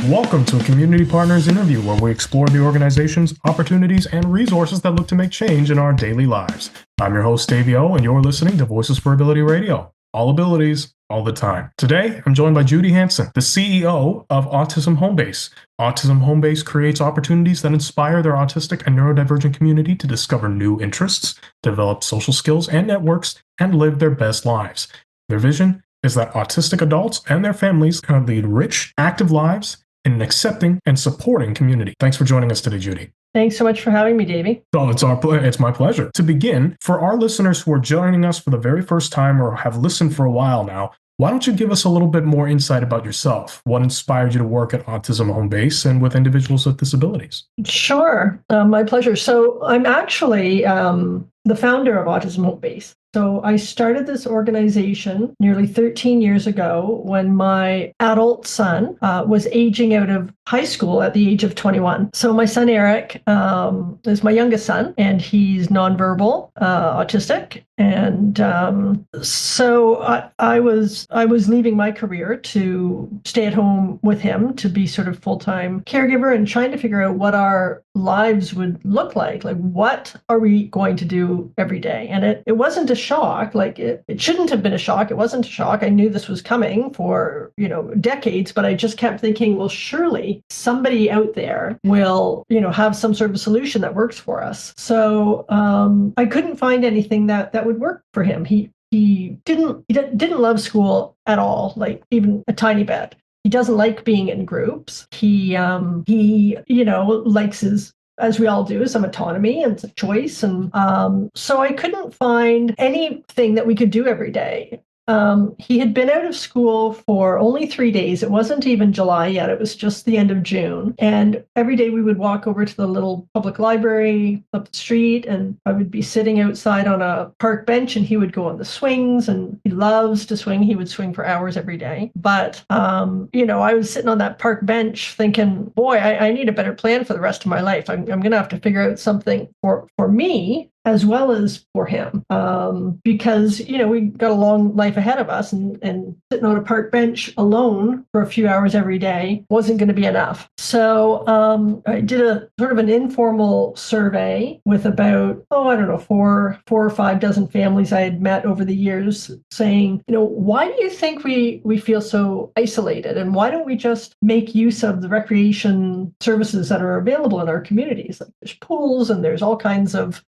Welcome to a Community Partners interview where we explore the organizations, opportunities, and resources that look to make change in our daily lives. I'm your host, Davy Au, and you're listening to Voices for Ability Radio. All abilities, all the time. Today, I'm joined by Judy Hanson, the CEO of Autism Homebase. Autism Homebase creates opportunities that inspire their autistic and neurodivergent community to discover new interests, develop social skills and networks, and live their best lives. Their vision is that autistic adults and their families can lead rich, active lives in an accepting and supporting community. Thanks for joining us today, Judy. Thanks so much for having me, Davey. Oh, it's my pleasure. To begin, for our listeners who are joining us for the very first time or have listened for a while now, why don't you give us a little bit more insight about yourself? What inspired you to work at Autism Homebase and with individuals with disabilities? Sure, my pleasure. So I'm actually the founder of Autism Homebase. So I started this organization nearly 13 years ago when my adult son was aging out of high school at the age of 21. So my son Eric is my youngest son, and he's nonverbal, autistic, and so I was leaving my career to stay at home with him to be sort of full-time caregiver and trying to figure out what our lives would look like. Like, what are we going to do every day? And it wasn't a shock. Like, it shouldn't have been a shock. It wasn't a shock. I knew this was coming for, decades, but I just kept thinking, well, surely somebody out there will, have some sort of solution that works for us. So I couldn't find anything that would work for him. He didn't love school at all, like even a tiny bit. He doesn't like being in groups. He likes his, as we all do, some autonomy and some choice. And so I couldn't find anything that we could do every day. He had been out of school for only 3 days. It wasn't even July yet. It was just the end of June. And every day we would walk over to the little public library up the street, and I would be sitting outside on a park bench, and he would go on the swings, and he loves to swing. He would swing for hours every day. But, I was sitting on that park bench thinking, boy, I need a better plan for the rest of my life. I'm going to have to figure out something for me as well as for him, because, we got a long life ahead of us, and sitting on a park bench alone for a few hours every day wasn't going to be enough. So I did a sort of an informal survey with about, four or five dozen families I had met over the years, saying, why do you think we feel so isolated? And why don't we just make use of the recreation services that are available in our communities? Like, there's pools and there's all kinds of,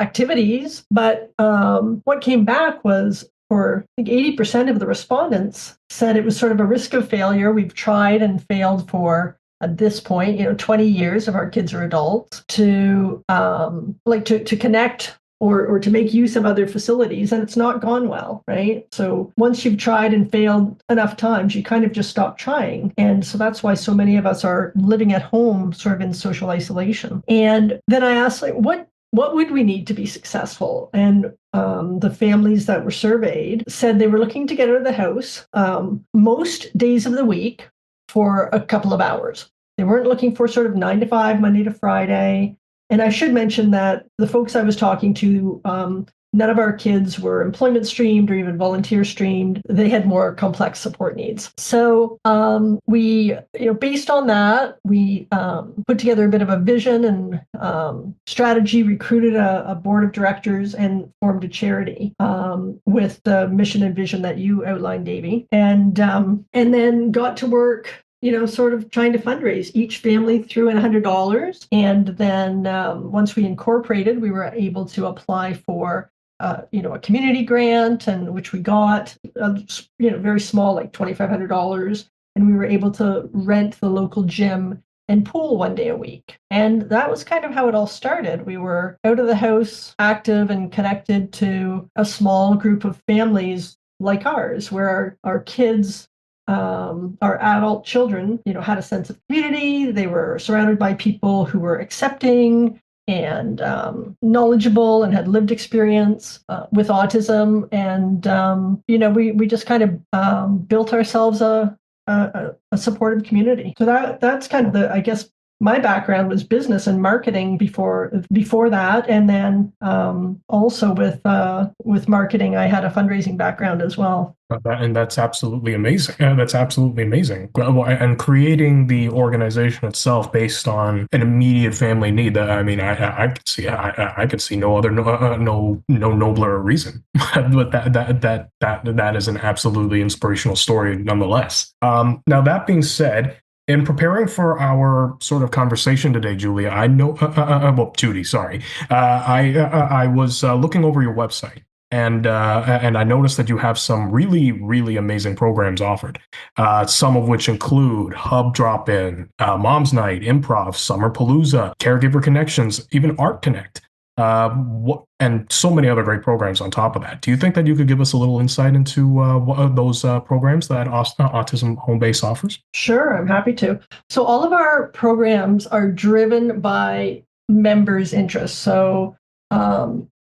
activities. But what came back was, for I think 80% of the respondents said it was sort of a risk of failure. We've tried and failed for, at this point, 20 years of our kids are adults, to connect or to make use of other facilities, and it's not gone well, right? So once you've tried and failed enough times, you kind of just stop trying. And so that's why so many of us are living at home, sort of in social isolation. And then I asked, what would we need to be successful? And the families that were surveyed said they were looking to get out of the house most days of the week for a couple of hours. They weren't looking for sort of 9 to 5, Monday to Friday. And I should mention that the folks I was talking to, none of our kids were employment streamed or even volunteer streamed. They had more complex support needs. So we, based on that, we put together a bit of a vision and strategy, recruited a board of directors, and formed a charity with the mission and vision that you outlined, Davy, and then got to work, sort of trying to fundraise. Each family threw in $100. And then once we incorporated, we were able to apply for a community grant, and which we got, very small, like $2,500. And we were able to rent the local gym and pool one day a week. And that was kind of how it all started. We were out of the house, active and connected to a small group of families like ours, where our kids, our adult children, had a sense of community. They were surrounded by people who were accepting and knowledgeable and had lived experience with autism. And, we just kind of built ourselves a supportive community. So that's kind of the, I guess, my background was business and marketing before that, and then also with marketing, I had a fundraising background as well. And that's absolutely amazing. That's absolutely amazing. And creating the organization itself based on an immediate family need. That I mean, I could see I could see no other no nobler reason. But that is an absolutely inspirational story, nonetheless. Now that being said, in preparing for our sort of conversation today, Julia, I know, well, Judy, sorry, I was looking over your website, and I noticed that you have some really amazing programs offered. Some of which include Hub Drop-In, Mom's Night, Improv, Summer Palooza, Caregiver Connections, even Art Connect. And so many other great programs on top of that. Do you think that you could give us a little insight into those programs that Autism Home Base offers? Sure, I'm happy to. So all of our programs are driven by members' interests. So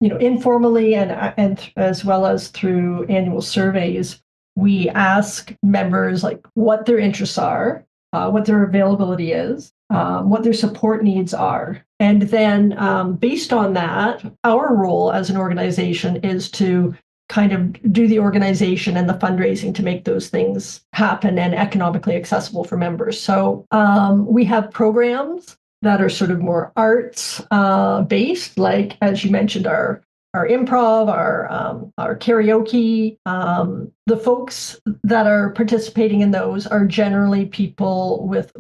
informally and as well as through annual surveys, we ask members like what their interests are, what their availability is, what their support needs are. And then based on that, our role as an organization is to kind of do the organization and the fundraising to make those things happen and economically accessible for members. So we have programs that are sort of more arts based, like, as you mentioned, our improv, our karaoke. The folks that are participating in those are generally people with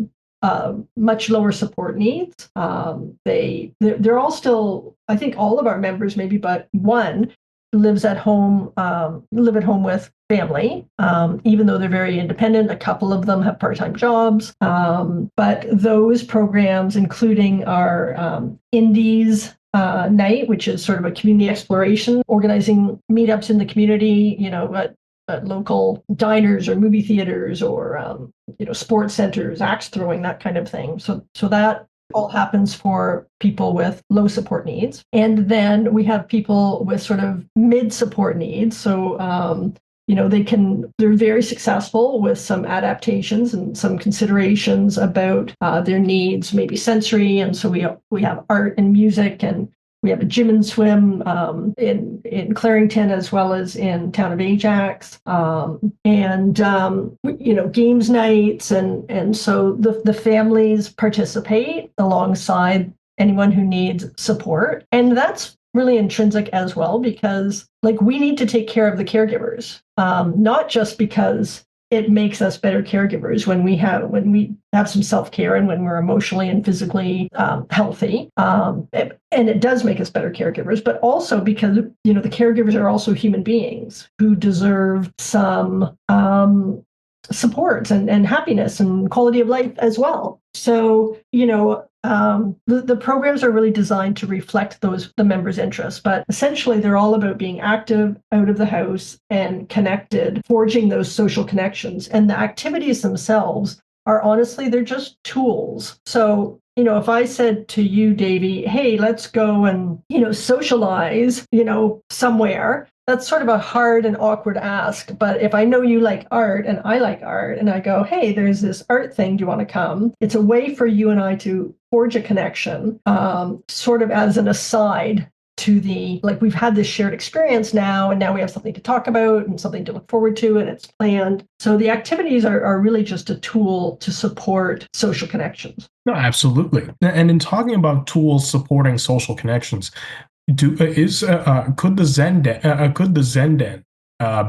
much lower support needs. They're all still, I think all of our members, maybe but one, live at home with family, even though they're very independent. A couple of them have part-time jobs. But those programs, including our Indies night, which is sort of a community exploration, organizing meetups in the community, at local diners or movie theaters or sports centers, axe throwing, that kind of thing. So that all happens for people with low support needs. And then we have people with sort of mid support needs. So they're very successful with some adaptations and some considerations about their needs, maybe sensory. And so we have art and music, and we have a gym and swim in Clarington as well as in town of Ajax, and games nights, and so the families participate alongside anyone who needs support, and that's really intrinsic as well because we need to take care of the caregivers, not just because it makes us better caregivers when we have some self-care and when we're emotionally and physically healthy. And it does make us better caregivers, but also because, the caregivers are also human beings who deserve some support and happiness and quality of life as well. So, the programs are really designed to reflect the members' interests, but essentially they're all about being active, out of the house, and connected, forging those social connections. And the activities themselves are honestly, they're just tools. So, if I said to you, Davy, hey, let's go and, socialize, somewhere, that's sort of a hard and awkward ask. But if I know you like art and I like art, and I go, hey, there's this art thing, do you want to come? It's a way for you and I to forge a connection, sort of as an aside to we've had this shared experience now, and now we have something to talk about and something to look forward to, and it's planned. So the activities are really just a tool to support social connections. No, absolutely. And in talking about tools supporting social connections, could the Zen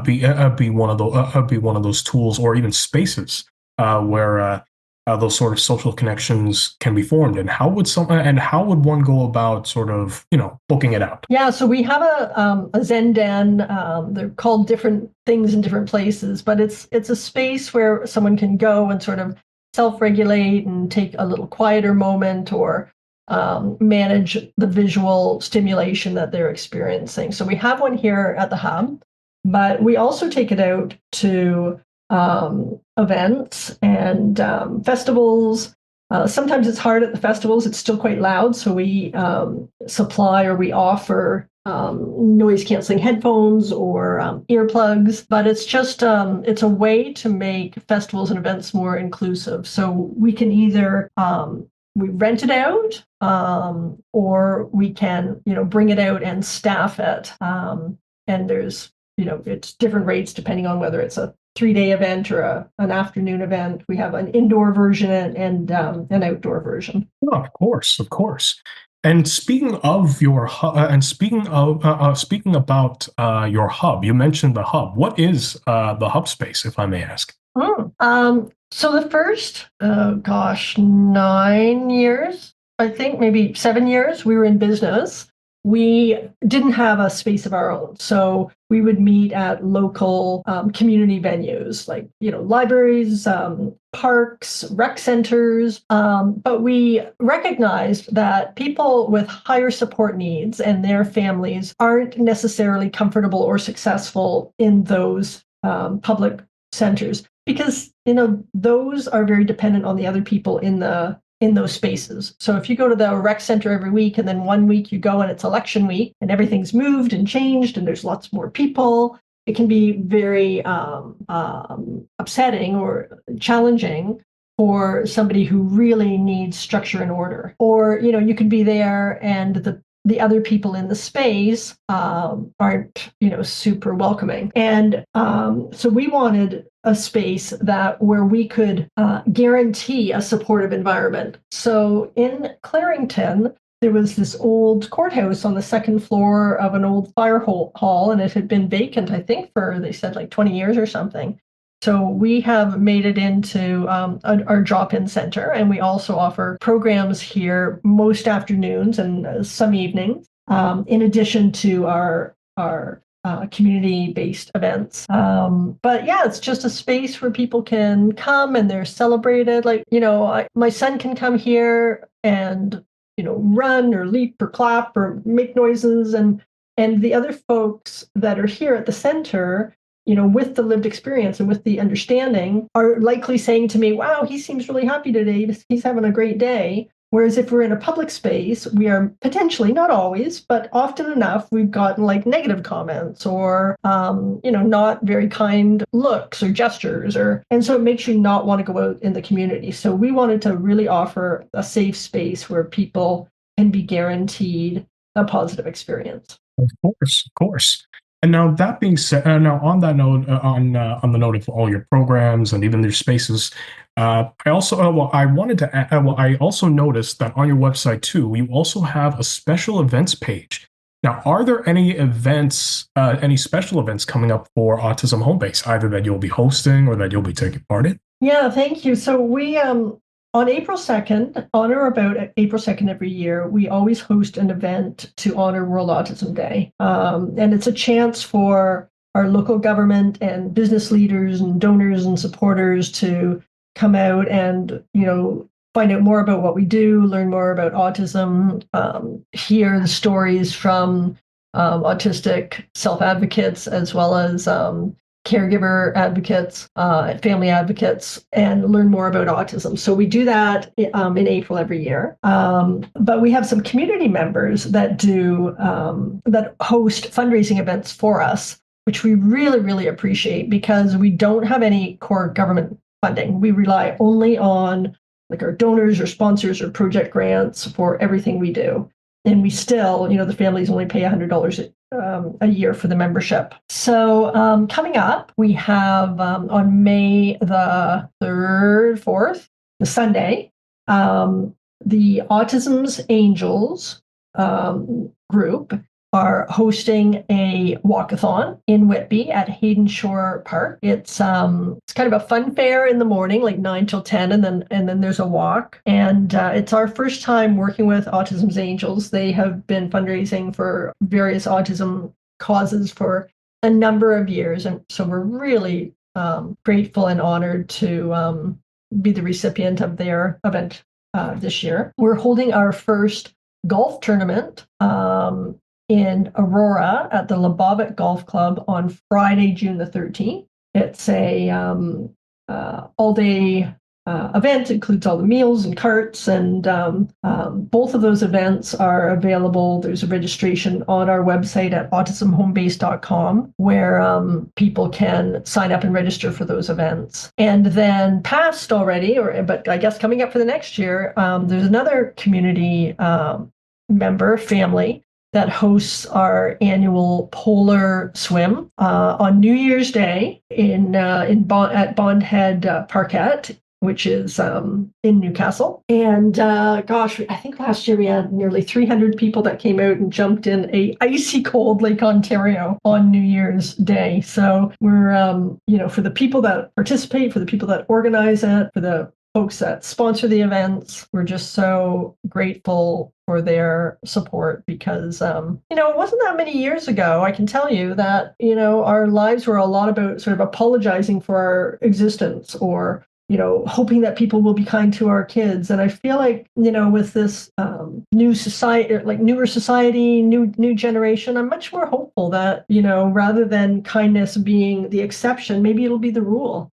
be one of those tools or even spaces where those sort of social connections can be formed, and how would one go about sort of booking it out? Yeah, so we have a Zen Den. They're called different things in different places, but it's a space where someone can go and sort of self-regulate and take a little quieter moment, or manage the visual stimulation that they're experiencing. So we have one here at the Hub, but we also take it out to events and festivals. Sometimes it's hard at the festivals. It's still quite loud. So we supply or we offer noise canceling headphones or earplugs, but it's just it's a way to make festivals and events more inclusive. So we can either we rent it out, or we can, bring it out and staff it. And there's, it's different rates depending on whether it's a 3-day event or an afternoon event. We have an indoor version and an outdoor version. Oh, of course, of course. And speaking of your hub, and speaking about your hub, you mentioned the hub. What is the hub space, if I may ask? So the first, 9 years, I think maybe 7 years, we were in business. We didn't have a space of our own. So we would meet at local community venues like, libraries, parks, rec centers. But we recognized that people with higher support needs and their families aren't necessarily comfortable or successful in those public centers because, those are very dependent on the other people in those spaces. So if you go to the rec center every week and then one week you go and it's election week and everything's moved and changed and there's lots more people, it can be very upsetting or challenging for somebody who really needs structure and order. Or, you could be there and the other people in the space aren't, super welcoming. And so we wanted a space where we could guarantee a supportive environment. So in Clarington, there was this old courthouse on the second floor of an old fire hall, and it had been vacant, I think, for, they said, like 20 years or something. So we have made it into our drop-in center, and we also offer programs here most afternoons and some evenings, in addition to our community-based events. But yeah, it's just a space where people can come and they're celebrated. Like, my son can come here and, run or leap or clap or make noises. And the other folks that are here at the center, with the lived experience and with the understanding, are likely saying to me, wow, he seems really happy today. He's having a great day. Whereas if we're in a public space, we are potentially, not always, but often enough, we've gotten like negative comments or, not very kind looks or gestures, and so it makes you not want to go out in the community. So we wanted to really offer a safe space where people can be guaranteed a positive experience. Of course, of course. And now that being said, now on that note, on the note of all your programs and even your spaces, I also I wanted to I also noticed that on your website too, you also have a special events page. Now, are there any events, any special events coming up for Autism Home Base, either that you'll be hosting or that you'll be taking part in? Yeah, thank you. So we on April 2nd, on or about April 2nd every year, we always host an event to honor World Autism Day. And it's a chance for our local government and business leaders and donors and supporters to come out and, find out more about what we do, learn more about autism, hear the stories from autistic self-advocates as well as caregiver advocates, family advocates, and learn more about autism. So we do that in April every year. But we have some community members that that host fundraising events for us, which we really, really appreciate because we don't have any core government funding. We rely only on like our donors or sponsors or project grants for everything we do. And we still, the families only pay $100 a year for the membership. So coming up, we have on May the 3rd, 4th, the Sunday, the Autism's Angels group are hosting a walkathon in Whitby at Hayden Shore Park. It's kind of a fun fair in the morning, like 9 till 10, and then there's a walk. And it's our first time working with Autism's Angels. They have been fundraising for various autism causes for a number of years, and so we're really grateful and honored to be the recipient of their event this year. We're holding our first golf tournament in Aurora at the Lebovic Golf Club on Friday, June the 13th. It's a all-day event. It includes all the meals and carts, and both of those events are available. There's a registration on our website at autismhomebase.com where people can sign up and register for those events. And then past already, but I guess coming up for the next year, there's another community member family that hosts our annual polar swim on New Year's Day at Bond Head Parkette, which is in Newcastle. And gosh, I think last year we had nearly 300 people that came out and jumped in a icy cold Lake Ontario on New Year's Day. So we're, for the people that participate, for the people that organize it, for the folks that sponsor the events, we're just so grateful for their support because, it wasn't that many years ago, I can tell you that, our lives were a lot about sort of apologizing for our existence or, hoping that people will be kind to our kids. And I feel like, with this new society, like newer society, new generation, I'm much more hopeful that, rather than kindness being the exception, maybe it'll be the rule.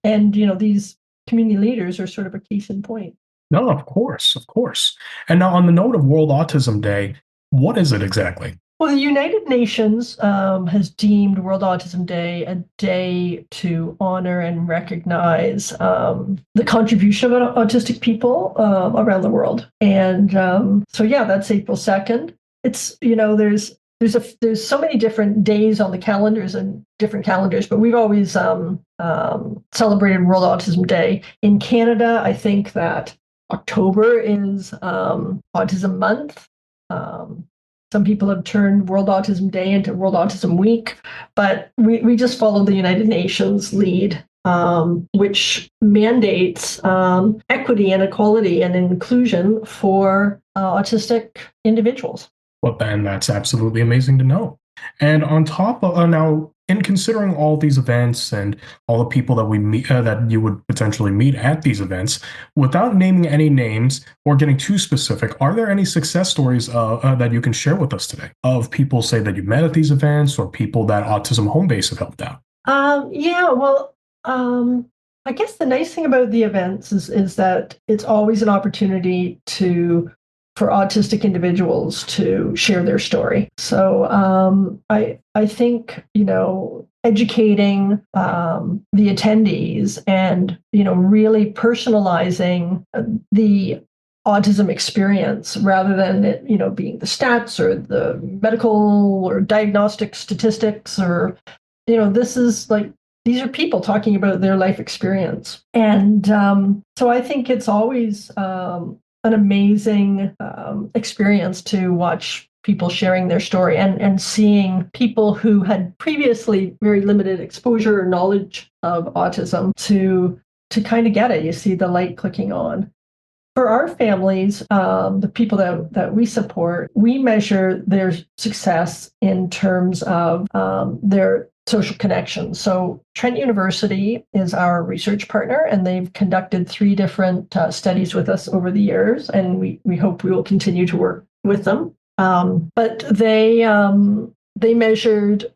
And these community leaders are sort of a case in point. No, of course, of course. And now, on the note of World Autism Day, what is it exactly? Well, the United Nations has deemed World Autism Day a day to honor and recognize the contribution of autistic people around the world. And that's April 2nd. It's, there's so many different days on the calendars and different calendars, but we've always celebrated World Autism Day. In Canada, I think that October is Autism Month. Some people have turned World Autism Day into World Autism Week, but we just follow the United Nations lead, which mandates equity and equality and inclusion for autistic individuals. Well, then that's absolutely amazing to know. And on top of now, in considering all these events and all the people that we meet, that you would potentially meet at these events, without naming any names or getting too specific, are there any success stories that you can share with us today of people, say, that you met at these events or people that Autism Home Base have helped out? I guess the nice thing about the events is that it's always an opportunity for autistic individuals to share their story. So I think, educating the attendees and, really personalizing the autism experience rather than it, being the stats or the medical or diagnostic statistics or, this is like, these are people talking about their life experience. And so I think it's always an amazing experience to watch people sharing their story and seeing people who had previously very limited exposure or knowledge of autism to kind of get it. You see the light clicking on. For our families, the people that we support, we measure their success in terms of their social connections. So Trent University is our research partner, and they've conducted 3 different studies with us over the years, and we hope we will continue to work with them. But they measured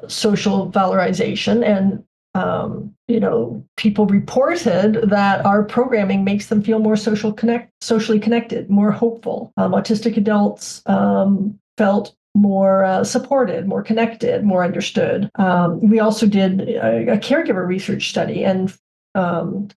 social valorization, and people reported that our programming makes them feel more socially connected, more hopeful. Autistic adults felt more supported, more connected, more understood. We also did a caregiver research study and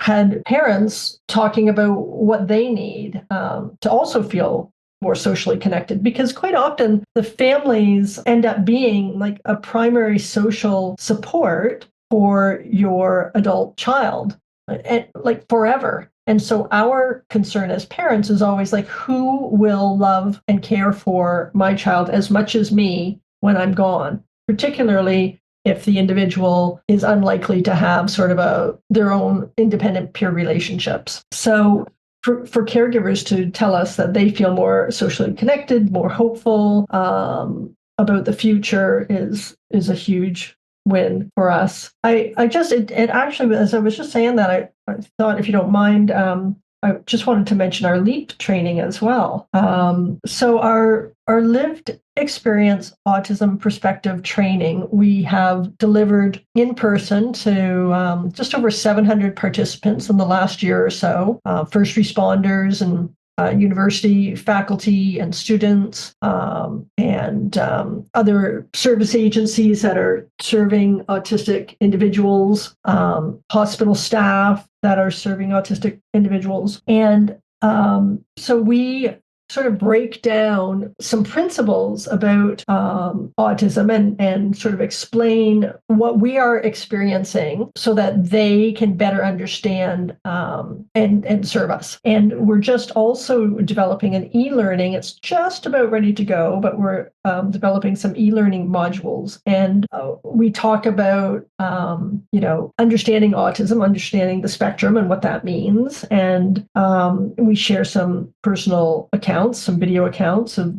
had parents talking about what they need to also feel more socially connected, because quite often the families end up being like a primary social support for your adult child, and like forever. And so our concern as parents is always like, who will love and care for my child as much as me when I'm gone, particularly if the individual is unlikely to have sort of their own independent peer relationships. So for caregivers to tell us that they feel more socially connected, more hopeful about the future is a huge win for us. It actually, as I was just saying that, I thought, if you don't mind, I just wanted to mention our LEAP training as well. So our lived experience autism perspective training, we have delivered in person to just over 700 participants in the last year or so, first responders and university faculty and students, and other service agencies that are serving autistic individuals, hospital staff that are serving autistic individuals. And so we sort of break down some principles about autism and sort of explain what we are experiencing so that they can better understand and serve us. And we're just also developing an e-learning. It's just about ready to go, but we're developing some e-learning modules. And we talk about, understanding autism, understanding the spectrum and what that means. And we share some personal accounts, some video accounts of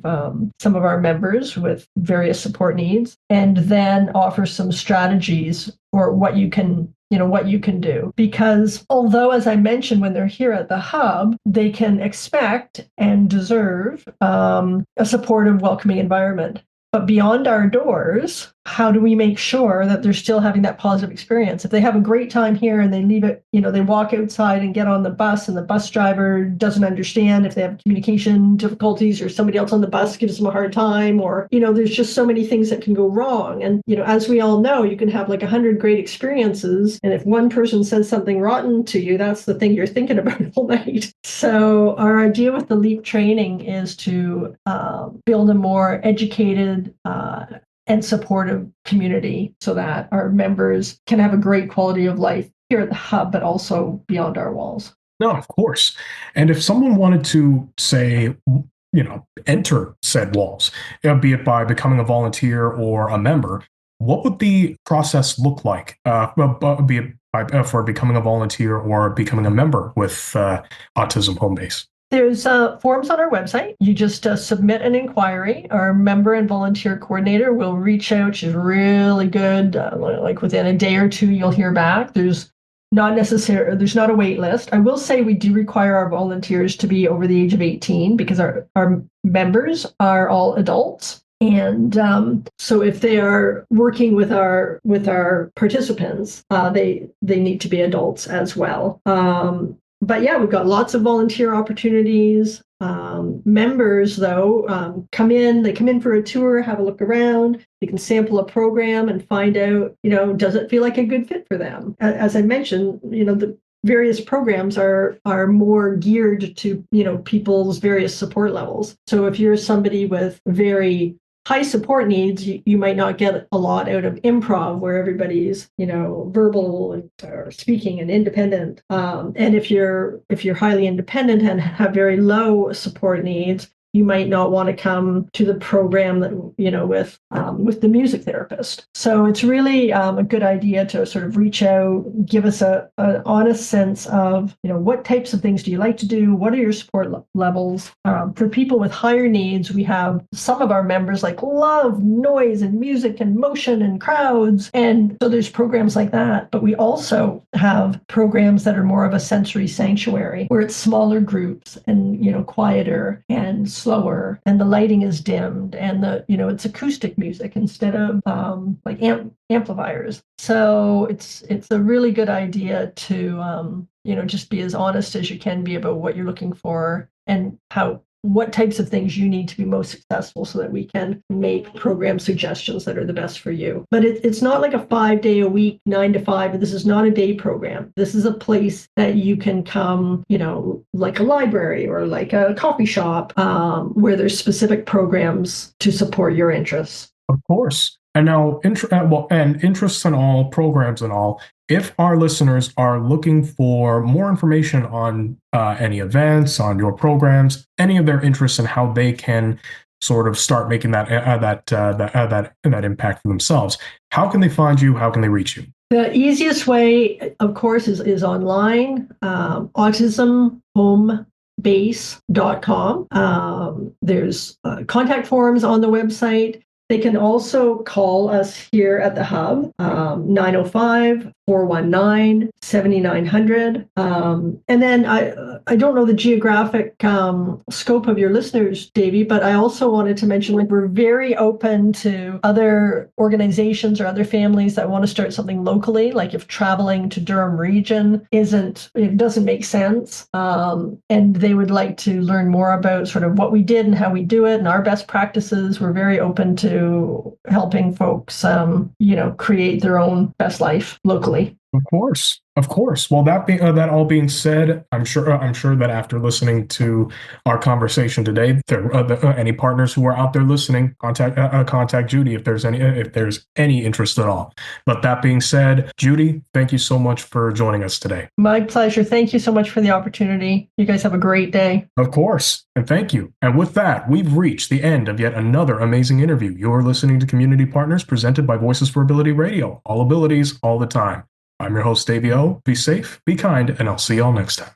some of our members with various support needs, and then offer some strategies for what you can do. Because although, as I mentioned, when they're here at the hub, they can expect and deserve a supportive, welcoming environment. But beyond our doors, how do we make sure that they're still having that positive experience? If they have a great time here and they leave it, they walk outside and get on the bus and the bus driver doesn't understand, if they have communication difficulties or somebody else on the bus gives them a hard time, or, there's just so many things that can go wrong. And, as we all know, you can have like 100 great experiences. And if one person says something rotten to you, that's the thing you're thinking about all night. So our idea with the LEAP training is to build a more educated, and supportive community so that our members can have a great quality of life here at the hub, but also beyond our walls. No, of course. And if someone wanted to, say, enter said walls, be it by becoming a volunteer or a member, what would the process look like? Be it for becoming a volunteer or becoming a member with Autism Home Base? There's forms on our website. You just submit an inquiry. Our member and volunteer coordinator will reach out. She's really good. Like within a day or two, you'll hear back. There's not a wait list. I will say we do require our volunteers to be over the age of 18 because our members are all adults. And so if they are working with our participants, they need to be adults as well. But yeah, we've got lots of volunteer opportunities. Members, though, come in for a tour, have a look around. They can sample a program and find out, does it feel like a good fit for them? As I mentioned, the various programs are more geared to, people's various support levels. So if you're somebody with very high support needs, you might not get a lot out of improv where everybody's, verbal and or speaking and independent. And if you're highly independent and have very low support needs, you might not want to come to the program that, with the music therapist. So it's really a good idea to sort of reach out, give us an honest sense of, what types of things do you like to do? What are your support levels? For people with higher needs, we have some of our members love noise and music and motion and crowds. And so there's programs like that. But we also have programs that are more of a sensory sanctuary where it's smaller groups and, quieter and slower, and the lighting is dimmed, and it's acoustic music instead of amplifiers. So it's a really good idea to just be as honest as you can be about what you're looking for and what types of things you need to be most successful so that we can make program suggestions that are the best for you. But it's not like a 5-day-a-week, 9 to 5. This is not a day program. This is a place that you can come, like a library or like a coffee shop, where there's specific programs to support your interests. Of course. And now, interests and all, programs and all, if our listeners are looking for more information on any events, on your programs, any of their interests and how they can sort of start making that impact for themselves, how can they find you? How can they reach you? The easiest way, of course, is online, autismhomebase.com. There's contact forms on the website. They can also call us here at the hub, 905 419-7900. And then I don't know the geographic scope of your listeners, Davy, but I also wanted to mention, like, we're very open to other organizations or other families that want to start something locally. Like if traveling to Durham region it doesn't make sense, and they would like to learn more about sort of what we did and how we do it and our best practices, we're very open to helping folks, create their own best life locally. Of course. Well, that all being said, I'm sure that after listening to our conversation today, any partners who are out there listening, contact Judy if there's any interest at all. But that being said, Judy, thank you so much for joining us today. My pleasure. Thank you so much for the opportunity. You guys have a great day. Of course, and thank you. And with that, we've reached the end of yet another amazing interview. You're listening to Community Partners presented by Voices for Ability Radio. All abilities, all the time. I'm your host, Davy Au. Be safe, be kind, and I'll see y'all next time.